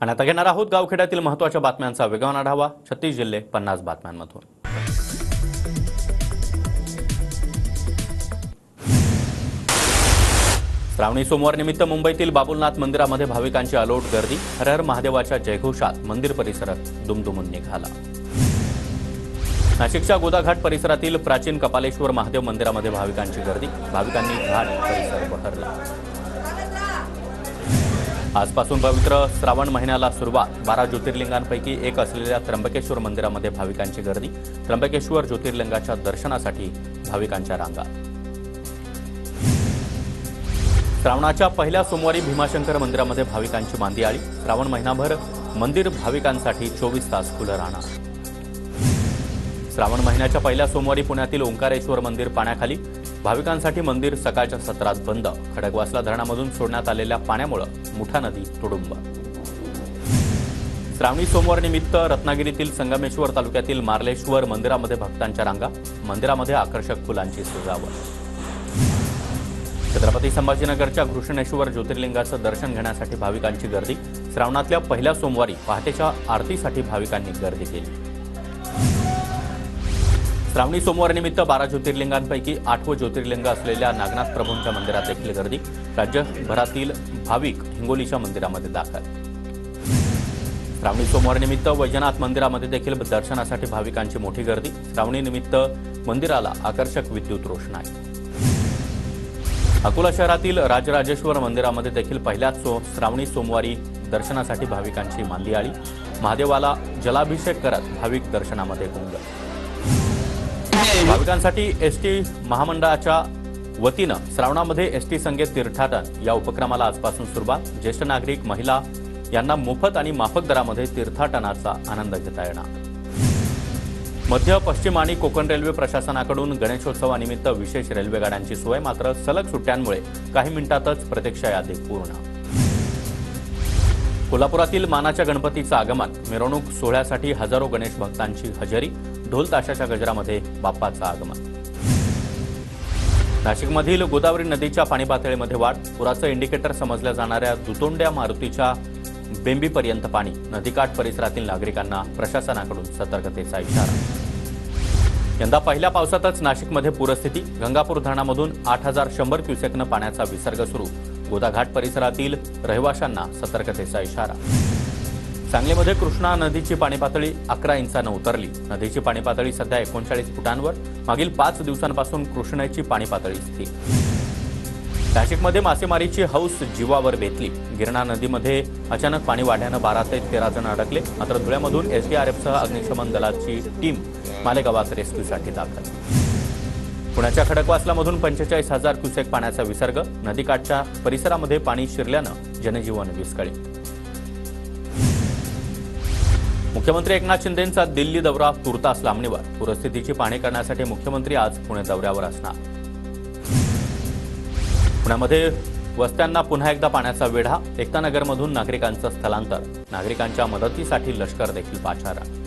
आणि आता घेणार आहोत गावखेड्यातील महत्त्वाच्या बातम्यांचा वेगवान आढावा. 36 जिल्हे 50 बातम्यांमधून. श्रावणी सोमवार निमित्त मुंबईतील बाबुलनाथ मंदिरामध्ये भाविकांची अलोट गर्दी. हर हर महादेवाच्या जयघोषात मंदिर परिसरात दुमदुमून निघाला. नाशिकच्या गोदाघाट परिसरातील प्राचीन कपालेश्वर महादेव मंदिरामध्ये भाविकांची गर्दी. भाविकांनी घाट परिसर बहरला. आजपासून पवित्र श्रावण महिन्याला सुरुवात. 12 ज्योतिर्लिंगांपैकी एक असलेल्या त्र्यंबकेश्वर मंदिरामध्ये भाविकांची गर्दी. त्र्यंबकेश्वर ज्योतिर्लिंगाच्या दर्शनासाठी भाविकांच्या रांगा. श्रावणाच्या पहिल्या सोमवारी भीमाशंकर मंदिरामध्ये भाविकांची मांदियाळी. श्रावण महिनाभर मंदिर भाविकांसाठी 24 तास खुलं राहणार. श्रावण महिन्याच्या पहिल्या सोमवारी पुण्यातील ओंकारेश्वर मंदिर पाण्याखाली. भाविकांसाठी मंदिर सकाळच्या सत्रात बंद. खडकवासला धरणामधून सोडण्यात आलेल्या पाण्यामुळे मुठा नदी तुडुंब. श्रावणी सोमवार निमित्त रत्नागिरीतील संगमेश्वर तालुक्यातील मार्लेश्वर मंदिरामध्ये भक्तांच्या रांगा. मंदिरामध्ये आकर्षक फुलांची सजावट. छत्रपती संभाजीनगरच्या घृष्णेश्वर ज्योतिर्लिंगाचं दर्शन घेण्यासाठी भाविकांची गर्दी. श्रावणातल्या पहिल्या सोमवारी पहाटेच्या आरतीसाठी भाविकांनी गर्दी केली. श्रावणी सोमवार निमित्त 12 ज्योतिर्लिंगांपैकी 8वं ज्योतिर्लिंग असलेल्या नागनाथ प्रभूंच्या मंदिरात देखील गर्दी. राज्यभरातील भाविक हिंगोलीच्या मंदिरामध्ये दाखल. श्रावणी सोमवार निमित्त वैजनाथ मंदिरामध्ये देखील दर्शनासाठी भाविकांची मोठी गर्दी. श्रावणी निमित्त मंदिराला आकर्षक विद्युत रोषणाई. अकोला शहरातील राजराजेश्वर मंदिरामध्ये देखील पहिल्याच श्रावणी सोमवारी दर्शनासाठी भाविकांची मांदियाळी. महादेवाला जलाभिषेक करत भाविक दर्शनामध्ये गुंग. भाविकांसाठी एसटी महामंडळाच्या वतीनं श्रावणामध्ये एसटी संगीत तीर्थाटन या उपक्रमाला आजपासून सुरुवात. ज्येष्ठ नागरिक, महिला यांना मोफत आणि माफक दरामध्ये तीर्थाटनाचा आनंद घेता येणार. मध्य, पश्चिम आणि कोकण रेल्वे प्रशासनाकडून गणेशोत्सवानिमित्त विशेष रेल्वेगाड्यांची सोय. मात्र सलग सुट्ट्यांमुळे काही मिनिटातच प्रतीक्षा यादी पूर्ण. कोल्हापुरातील मानाच्या गणपतीचं आगमन. मिरवणूक सोहळ्यासाठी हजारो गणेश भक्तांची हजेरी. ढोल ताशाच्या गजरामध्ये बाप्पाचं आगमन. नाशिकमधील गोदावरी नदीच्या पाणी पातळीमध्ये वाढ. पुराचं इंडिकेटर समजल्या जाणाऱ्या दुतोंड्या मारुतीच्या बेंबीपर्यंत पाणी. नदीकाठ परिसरातील नागरिकांना प्रशासनाकडून सतर्कतेचा इशारा. यंदा पहिल्या पावसातच नाशिकमध्ये पूरस्थिती. गंगापूर धरणामधून 8100 क्युसेकनं पाण्याचा विसर्ग सुरू. गोदाघाट परिसरातील रहिवाशांना सतर्कतेचा इशारा. सांगलीमध्ये कृष्णा नदीची पाणी पातळी 11 इंचानं उतरली. नदीची पाणी पातळी सध्या 39 फुटांवर. मागील 5 दिवसांपासून कृष्णेची पाणी पातळी स्थिर. नाशिकमध्ये मासेमारीची हौस जीवावर बेतली. गिरणा नदीमध्ये अचानक पाणी वाढल्यानं 12 ते 13 जण अडकले. मात्र धुळ्यामधून एसडीआरएफसह अग्निशमन दलाची टीम मालेगावात रेस्क्यूसाठी दाखल. पुण्याच्या खडकवासलामधून 45,000 क्युसेक पाण्याचा विसर्ग. नदीकाठच्या परिसरामध्ये पाणी शिरल्यानं जनजीवन विस्कळीत. मुख्यमंत्री एकनाथ शिंदेंचा दिल्ली दौरा तुर्तास लांबणीवर. पूरस्थितीची पाहणी करण्यासाठी मुख्यमंत्री आज पुणे दौऱ्यावर असणार. पुण्यामध्ये वस्त्यांना पुन्हा एकदा पाण्याचा वेढा. एकतानगरमधून नागरिकांचं स्थलांतर. नागरिकांच्या मदतीसाठी लष्कर देखील पाचारण.